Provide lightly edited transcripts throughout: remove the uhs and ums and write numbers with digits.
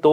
2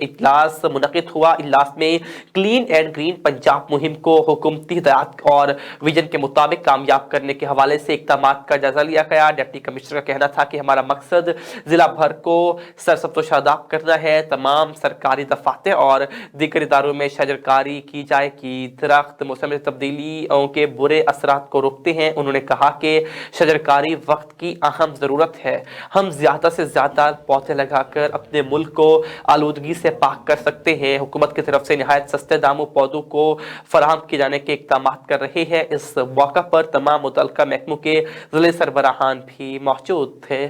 اجلاس منعقد ہوا۔ اجلاس میں کلین اینڈ گرین پنجاب مہم کو حکومتی ہدایات اور ویژن کے مطابق کامیاب کرنے کے حوالے سے اقدامات کا جائزہ لیا گیا۔ ڈپٹی کمشنر کا کہنا تھا کہ ہمارا مقصد ضلع بھر کو سرسبز و شاداب کرنا ہے۔ تمام سرکاری دفاتر اور دیگر اداروں میں شجرکاری کی جائے گی۔ درخت موسم تبدیلیوں کے برے اثرات کو روکتے ہیں۔ انہوں نے کہا کہ شجرکاری وقت کی اہم ضرورت ہے۔ ہم زیادہ سے زیادہ پودے لگا کر اپنے ملک کو آلودگی سے پاک کر سکتے ہیں۔ حکومت کی طرف سے نہایت سستے داموں پودوں کو فراہم کیے جانے کے اقدامات کر رہے ہیں۔ اس موقع پر تمام متعلقہ محکموں کے ضلع سربراہان بھی موجود تھے۔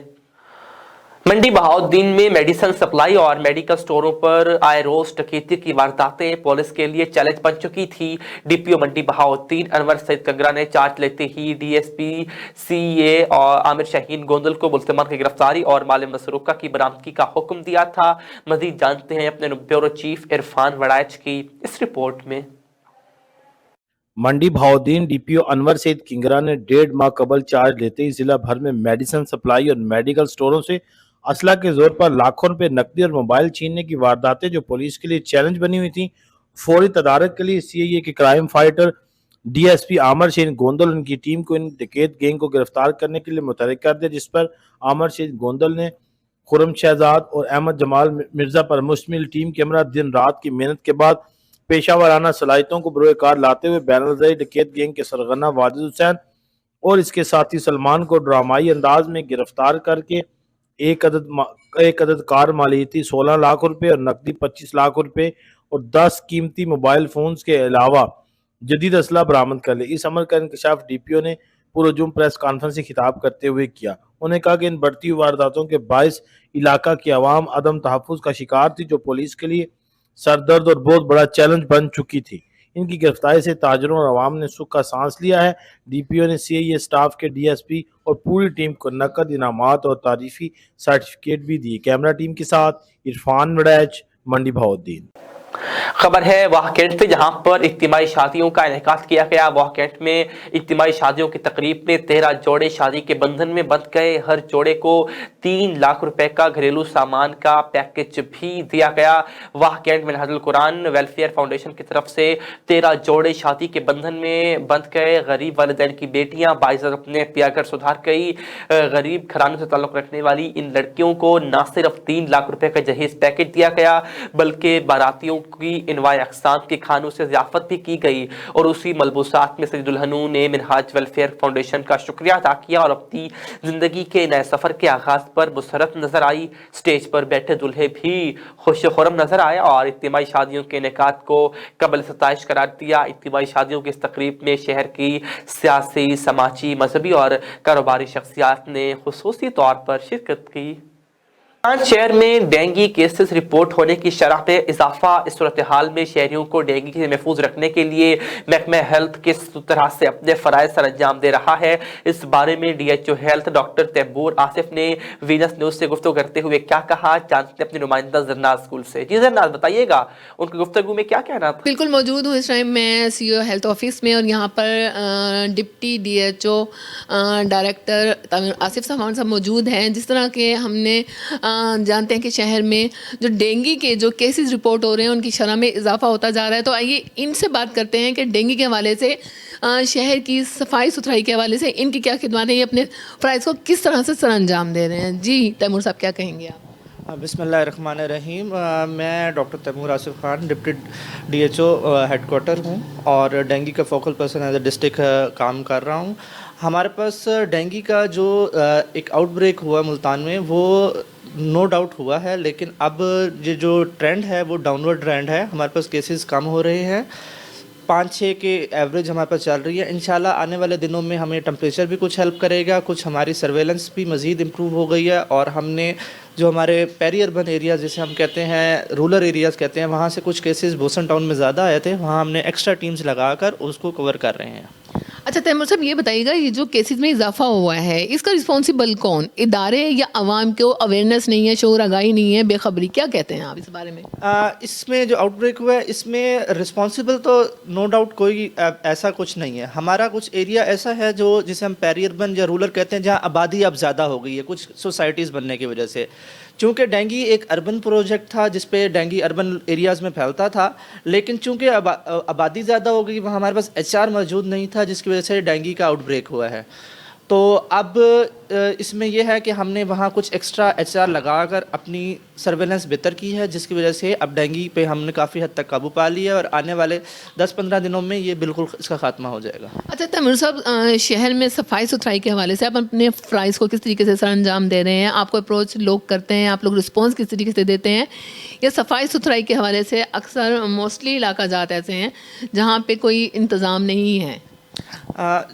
منڈی بہاؤالدین میں میڈیسن سپلائی اور میڈیکل سٹوروں پر آئے روز ڈکیتی کی وارداتیں پولیس کے لیے چیلنج بن چکی تھی۔ ڈی پی او منڈی بہاؤالدین انور سعید کنگرا نے چارج لیتے ہی ڈی ایس پی سی اے اور عامر شاہین گوندل کو ملزمان کی گرفتاری اور مال مسروقہ کی برآمدگی کا حکم دیا تھا۔ مزید جانتے ہیں اپنے بیورو چیف عرفان وڑائچ کی اس رپورٹ میں۔ منڈی بہاؤالدین ڈی پی او انور سعید کنگرا نے 1.5 ماہ قبل چارج لیتے ہی ضلع بھر میں میڈیسن سپلائی اور میڈیکل سٹوروں سے اسلحہ کے زور پر لاکھوں روپے نقدی اور موبائل چھیننے کی وارداتیں جو پولیس کے لیے چیلنج بنی ہوئی تھیں، فوری تدارک کے لیے سی آئی اے کے crime fighter D S P Aamir Shaheen Gondal ان کی ٹیم کو ان ڈکیت گینگ کو گرفتار کرنے کے لیے متحرک کر دیا، جس پر عامر شاہین گوندل نے خرم شہزاد اور احمد جمال مرزا پر مشتمل ٹیم کے ہمراہ دن رات کی محنت کے بعد پیشہ ورانہ صلاحیتوں کو بروئے کار لاتے ہوئے بین الضلعی ڈکیت گینگ کے سرغنہ واجد حسین اور اس کے ساتھی سلمان کو ڈرامائی انداز میں گرفتار کر کے ایک عدد کار مالیتی 16 لاکھ روپے اور نقدی 25 لاکھ روپے اور 10 قیمتی موبائل فونز کے علاوہ جدید اسلحہ برآمد کر لی۔ اس عمل کا انکشاف ڈی پی او نے پرہجوم پریس کانفرنس سے خطاب کرتے ہوئے کیا۔ انہوں نے کہا کہ ان بڑھتی ہوئی وارداتوں کے باعث علاقہ کی عوام عدم تحفظ کا شکار تھی، جو پولیس کے لیے سردرد اور بہت بڑا چیلنج بن چکی تھی۔ ان کی گرفتاری سے تاجروں اور عوام نے سکھ کا سانس لیا ہے۔ ڈی پی او نے سی آئی اے سٹاف کے ڈی ایس پی اور پوری ٹیم کو نقد انعامات اور تعریفی سرٹیفکیٹ بھی دیے۔ کیمرہ ٹیم کے ساتھ عرفان وڑائچ، منڈی بہاؤالدین۔ خبر ہے واہ کینٹ سے، جہاں پر اجتماعی شادیوں کا انعقاد کیا گیا۔ واہ کینٹ میں اجتماعی شادیوں کی تقریب میں 13 جوڑے شادی کے بندھن میں بندھ گئے۔ ہر جوڑے کو 3 لاکھ روپے کا گھریلو سامان کا پیکج بھی دیا گیا۔ واہ کینٹ میں منہاج القرآن ویلفیئر فاؤنڈیشن کی طرف سے 13 جوڑے شادی کے بندھن میں بندھ گئے۔ غریب والدین کی بیٹیاں باعزت اپنے پیا گھر سدھار گئی۔ غریب گھرانوں سے تعلق رکھنے والی ان لڑکیوں کو نہ صرف 3 لاکھ روپے کا جہیز پیکج دیا گیا، بلکہ باراتیوں کی انواع اقسام کے کھانوں سے ضیافت بھی کی گئی، اور اسی ملبوسات میں سے دلہنوں نے منہاج ویلفیئر فاؤنڈیشن کا شکریہ ادا کیا اور اپنی زندگی کے نئے سفر کے آغاز پر مسرت نظر آئی۔ سٹیج پر بیٹھے دلہے بھی خوش و خرم نظر آئے اور اجتماعی شادیوں کے انعقاد کو قابل ستائش قرار دیا۔ اجتماعی شادیوں کی اس تقریب میں شہر کی سیاسی، سماجی، مذہبی اور کاروباری شخصیات نے خصوصی طور پر شرکت کی۔ شہر میں ڈینگی کیسز رپورٹ ہونے کی شرح میں اضافہ۔ اس صورتحال میں شہریوں کو ڈینگی سے محفوظ رکھنے کے لیے محکمہ ہیلتھ کس طرح سے اپنے فرائض سر انجام دے رہا ہے، اس بارے میں D H O health doctor Taimur Asif نے وینس نیوز سے گفتگو کرتے ہوئے کیا کہا، جانتے اپنے نمائندہ زرناز اسکول سے۔ جی زرناز، بتائیے گا ان کی گفتگو میں کیا کہنا تھا؟ بالکل موجود ہوں اس ٹائم میں سی او ہیلتھ آفس میں، اور یہاں پر deputy D H O director Taimur Asif صاحب موجود ہیں۔ جس طرح کہ ہم نے جانتے ہیں کہ شہر میں جو ڈینگی کے جو کیسز رپورٹ ہو رہے ہیں ان کی شرح میں اضافہ ہوتا جا رہا ہے، تو آئیے ان سے بات کرتے ہیں کہ ڈینگی کے حوالے سے، شہر کی صفائی ستھرائی کے حوالے سے ان کی کیا خدمات ہیں، یہ اپنے فرائض کو کس طرح سے سر انجام دے رہے ہیں۔ جی تیمور صاحب، کیا کہیں گے آپ؟ بسم اللہ الرحمن الرحیم۔ میں doctor Taimur Asif Khan, deputy D H O head quarter ہوں اور ڈینگی کا focal person as a district کام کر رہا ہوں۔ ہمارے پاس ڈینگی کا جو ایک آؤٹ بریک ہوا ملتان میں، وہ نو ڈاؤٹ ہوا ہے، لیکن اب یہ جو ٹرینڈ ہے وہ ڈاؤن ورڈ ٹرینڈ ہے۔ ہمارے پاس کیسز کم ہو رہے ہیں، 5-6 کے ایوریج ہمارے پاس چل رہی ہے۔ انشاءاللہ آنے والے دنوں میں ہمیں ٹمپریچر بھی کچھ ہیلپ کرے گا، کچھ ہماری سرویلنس بھی مزید امپروو ہو گئی ہے، اور ہم نے جو ہمارے پیری اربن ایریاز جسے ہم کہتے ہیں، رورل ایریاز کہتے ہیں، وہاں سے کچھ کیسز بوسن ٹاؤن میں زیادہ آئے تھے، وہاں ہم نے ایکسٹرا ٹیمز لگا کر اس کو کور کر رہے ہیں۔ اچھا تیمور صاحب یہ بتائیے گا یہ جو کیسز میں اضافہ ہوا ہے اس کا رسپانسبل کون؟ ادارے یا عوام کو اویئرنیس نہیں ہے، شعور آگاہی نہیں ہے، بے خبری؟ کیا کہتے ہیں آپ اس بارے میں؟ اس میں جو آؤٹ بریک ہوا ہے اس میں رسپانسبل تو نو ڈاؤٹ کوئی ایسا کچھ نہیں ہے. ہمارا کچھ ایریا ایسا ہے جو جسے ہم پیری اربن یا رورل کہتے ہیں، جہاں آبادی اب زیادہ ہو گئی ہے کچھ سوسائٹیز بننے کی وجہ سے. چونکہ ڈینگی ایک اربن پروجیکٹ تھا جس پہ ڈینگی اربن ایریاز میں پھیلتا تھا، لیکن چونکہ آبادی زیادہ ہو گئی وہاں ہمارے پاس HR موجود نہیں تھا جس کی وجہ سے ڈینگی کا آؤٹ بریک ہوا ہے. تو اب اس میں یہ ہے کہ ہم نے وہاں کچھ ایکسٹرا HR لگا کر اپنی سرویلنس بہتر کی ہے، جس کی وجہ سے اب ڈینگی پہ ہم نے کافی حد تک قابو پا لیا ہے اور آنے والے 10-15 دنوں میں یہ بالکل اس کا خاتمہ ہو جائے گا. اچھا تیمور صاحب، شہر میں صفائی ستھرائی کے حوالے سے آپ اپنے فرائض کو کس طریقے سے سر انجام دے رہے ہیں؟ آپ کو اپروچ لوگ کرتے ہیں، آپ لوگ رسپانس کس طریقے سے دیتے ہیں؟ یا صفائی ستھرائی کے حوالے سے اکثر موسٹلی علاقہ جات ایسے ہیں جہاں پہ کوئی انتظام نہیں ہے؟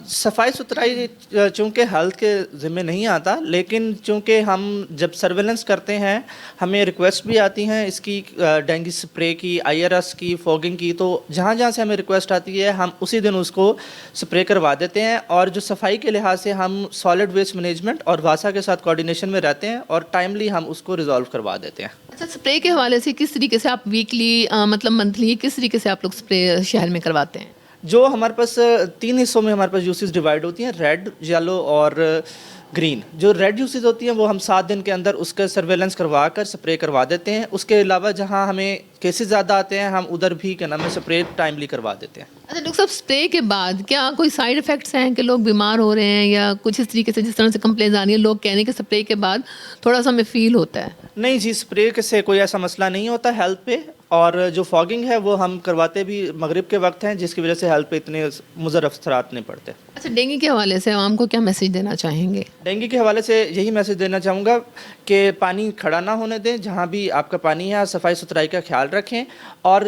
صفائی ستھرائی چونکہ ہیلتھ کے ذمہ نہیں آتا، لیکن چونکہ ہم جب سرویلنس کرتے ہیں ہمیں ریکویسٹ بھی آتی ہیں اس کی، ڈینگی سپرے کی، IRS کی، فوگنگ کی. تو جہاں جہاں سے ہمیں ریکویسٹ آتی ہے ہم اسی دن اس کو سپرے کروا دیتے ہیں. اور جو صفائی کے لحاظ سے ہم سالڈ ویسٹ مینجمنٹ اور واسا کے ساتھ کوآرڈینیشن میں رہتے ہیں اور ٹائملی ہم اس کو ریزالو کروا دیتے ہیں. اچھا سپرے کے حوالے سے کس طریقے سے آپ ویکلی مطلب منتھلی کس طریقے سے آپ لوگ سپرے شہر میں کرواتے ہیں؟ جو ہمارے پاس 3 حصوں میں ہمارے پاس یوسز ڈیوائڈ ہوتی ہیں، ریڈ، یلو اور گرین. جو ریڈ یوسز ہوتی ہیں وہ ہم 7 دن کے اندر اس کا سرویلنس کروا کر سپرے کروا دیتے ہیں. اس کے علاوہ جہاں ہمیں کیسز زیادہ آتے ہیں ہم ادھر بھی کیا نام ہے سپرے ٹائملی کروا دیتے ہیں. اچھا ڈاکٹر صاحب، سپرے کے بعد کیا کوئی سائیڈ افیکٹس ہیں کہ لوگ بیمار ہو رہے ہیں یا کچھ اس طریقے سے جس طرح سے کمپلینز آ رہی ہیں؟ لوگ کہہ رہے ہیں کہ سپرے کے بعد تھوڑا سا ہمیں فیل ہوتا ہے. نہیں جی، سپرے سے کوئی ایسا مسئلہ نہیں ہوتا ہیلتھ پہ. اور جو فاگنگ ہے وہ ہم کرواتے بھی مغرب کے وقت ہیں جس کی وجہ سے ہیلتھ پہ اتنے مضر اثرات نہیں پڑتے. اچھا ڈینگی کے حوالے سے عوام کو کیا میسیج دینا چاہیں گے؟ ڈینگی کے حوالے سے یہی میسیج دینا چاہوں گا کہ پانی کھڑا نہ ہونے دیں. جہاں بھی آپ کا پانی ہے صفائی ستھرائی کا خیال رکھیں. اور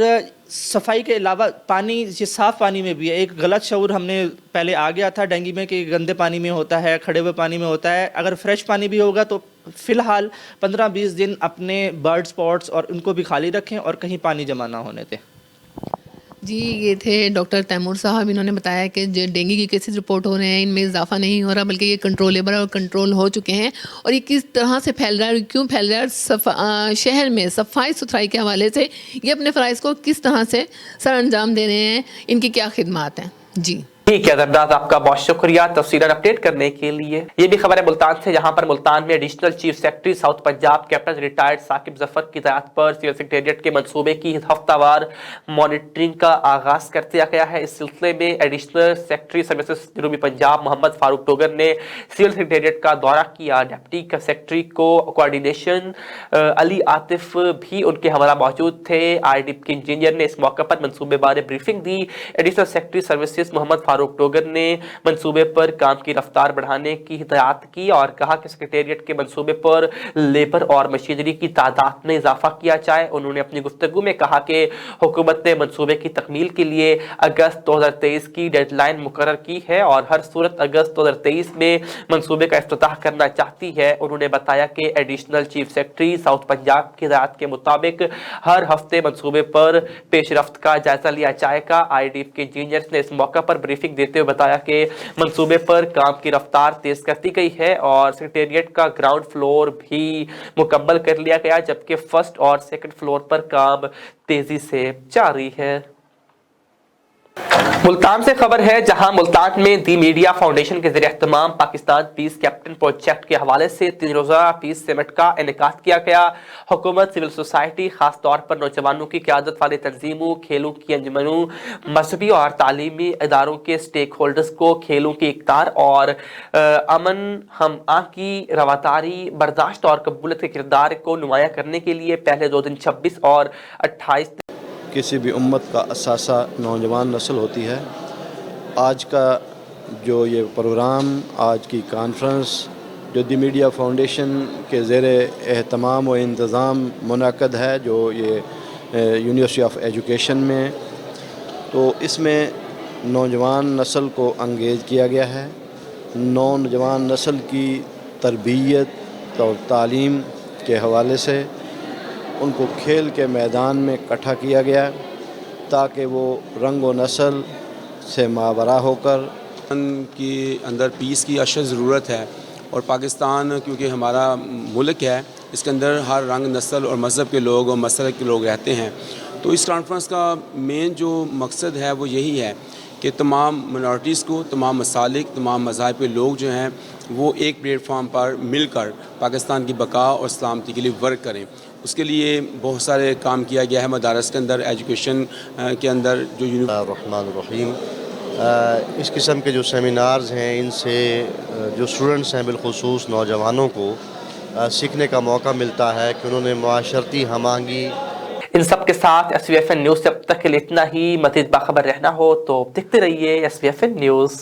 صفائی کے علاوہ پانی یہ صاف پانی میں بھی ہے. ایک غلط شعور ہم نے پہلے آ گیا تھا ڈینگی میں کہ گندے پانی میں ہوتا ہے، کھڑے ہوئے پانی میں ہوتا ہے. اگر فریش پانی بھی ہوگا تو فی الحال 15-20 دن اپنے برڈ سپاٹس اور ان کو بھی خالی رکھیں اور کہیں پانی جمع نہ ہونے دیں. جی یہ تھے ڈاکٹر تیمور صاحب. انہوں نے بتایا کہ جو ڈینگی کے کیسز رپورٹ ہو رہے ہیں ان میں اضافہ نہیں ہو رہا بلکہ یہ کنٹرولیبل اور کنٹرول ہو چکے ہیں. اور یہ کس طرح سے پھیل رہا ہے اور کیوں پھیل رہا ہے، اور شہر میں صفائی ستھرائی کے حوالے سے یہ اپنے فرائض کو کس طرح سے سر انجام دے رہے ہیں، ان کی کیا خدمات ہیں. جی ٹھیک ہے زرداد، آپ کا بہت شکریہ تفصیلاً اپڈیٹ کرنے کے لیے. یہ بھی خبر ہے ملتان سے، جہاں پر ملتان میں additional chief secretary South Punjab captain retired Saqib Zafar کی ہدایت پر سول سیکریٹریٹ کے منصوبے کی ہفتہ وار مانیٹرنگ کا آغاز کر دیا گیا ہے. اس سلسلے میں ایڈیشنل سیکرٹری سروسز جنوبی پنجاب محمد فاروق ٹوگر نے سول سیکریٹریٹ کا دورہ کیا. ڈپٹی سیکرٹری کو کوآرڈینیشن علی عاطف بھی ان کے ہمراہ موجود تھے. IDP کے انجینئر نے اس موقع پر منصوبے بارے بریفنگ دی. ایڈیشنل سیکرٹری سروسز محمد فاروق ٹوگر نے منصوبے پر کام کی رفتار بڑھانے کی ہدایت کی اور کہا کہ سیکریٹریٹ کے منصوبے پر لیبر اور مشینری کی تعداد میں اضافہ کیا جائے. انہوں نے اپنی گفتگو میں کہا کہ حکومت نے منصوبے کی تکمیل کے لیے اگست 2023 کی ڈیڈ لائن مقرر کی ہے اور ہر صورت اگست 2023 میں منصوبے کا افتتاح کرنا چاہتی ہے. انہوں نے بتایا کہ additional chief secretary South Punjab کی ہدایت کے مطابق ہر ہفتے منصوبے پر پیش رفت کا جائزہ لیا جائے گا. IDP کے انجینئرز نے اس موقع پر بریفنگ دیتے ہوئے بتایا کہ منصوبے پر کام کی رفتار تیز کر دی گئی ہے اور سیکریٹریٹ کا گراؤنڈ فلور بھی مکمل کر لیا گیا جبکہ فرسٹ اور سیکنڈ فلور پر کام تیزی سے جاری ہے. ملتان سے خبر ہے، جہاں ملتان میں دی میڈیا فاؤنڈیشن کے زیر اہتمام پاکستان پیس کیپٹن پروجیکٹ کے حوالے سے 3 روزہ پیس سمٹ کا انعقاد کیا گیا. حکومت، سول سوسائٹی، خاص طور پر نوجوانوں کی قیادت والی تنظیموں، کھیلوں کی انجمنوں، مذہبی اور تعلیمی اداروں کے سٹیک ہولڈرز کو کھیلوں کی اقدار اور امن، ہم آہنگی کی رواداری، برداشت اور قبولیت کے کردار کو نمایاں کرنے کے لیے پہلے 2 دن 26 اور 28 کسی بھی امت کا اثاثہ نوجوان نسل ہوتی ہے. آج کا جو یہ پروگرام، آج کی کانفرنس جو دی میڈیا فاؤنڈیشن کے زیر اہتمام و انتظام منعقد ہے، جو یہ یونیورسٹی آف ایجوکیشن میں، تو اس میں نوجوان نسل کو انگیج کیا گیا ہے. نوجوان نسل کی تربیت اور تعلیم کے حوالے سے ان کو کھیل کے میدان میں اکٹھا کیا گیا تاکہ وہ رنگ و نسل سے ماورا ہو کر کی اندر پیس کی اشد ضرورت ہے، اور پاکستان کیونکہ ہمارا ملک ہے، اس کے اندر ہر رنگ، نسل اور مذہب کے لوگ اور مسلک کے لوگ رہتے ہیں. تو اس کانفرنس کا مین جو مقصد ہے وہ یہی ہے کہ تمام منارٹیز کو، تمام مسالک، تمام مذاہب کے لوگ جو ہیں وہ ایک پلیٹ فارم پر مل کر پاکستان کی بقا اور سلامتی کے لیے ورک کریں. اس کے لیے بہت سارے کام کیا گیا ہے مدارس کے اندر، ایجوکیشن کے اندر جو الرحمن الرحیم. اس قسم کے جو سیمینارز ہیں ان سے جو اسٹوڈنٹس ہیں بالخصوص نوجوانوں کو سیکھنے کا موقع ملتا ہے کہ انہوں نے معاشرتی ہم آہنگی. ان سب کے ساتھ SVFN نیوز سے اب تک کے لیے اتنا ہی. مزید باخبر رہنا ہو تو دیکھتے رہیے SVFN نیوز.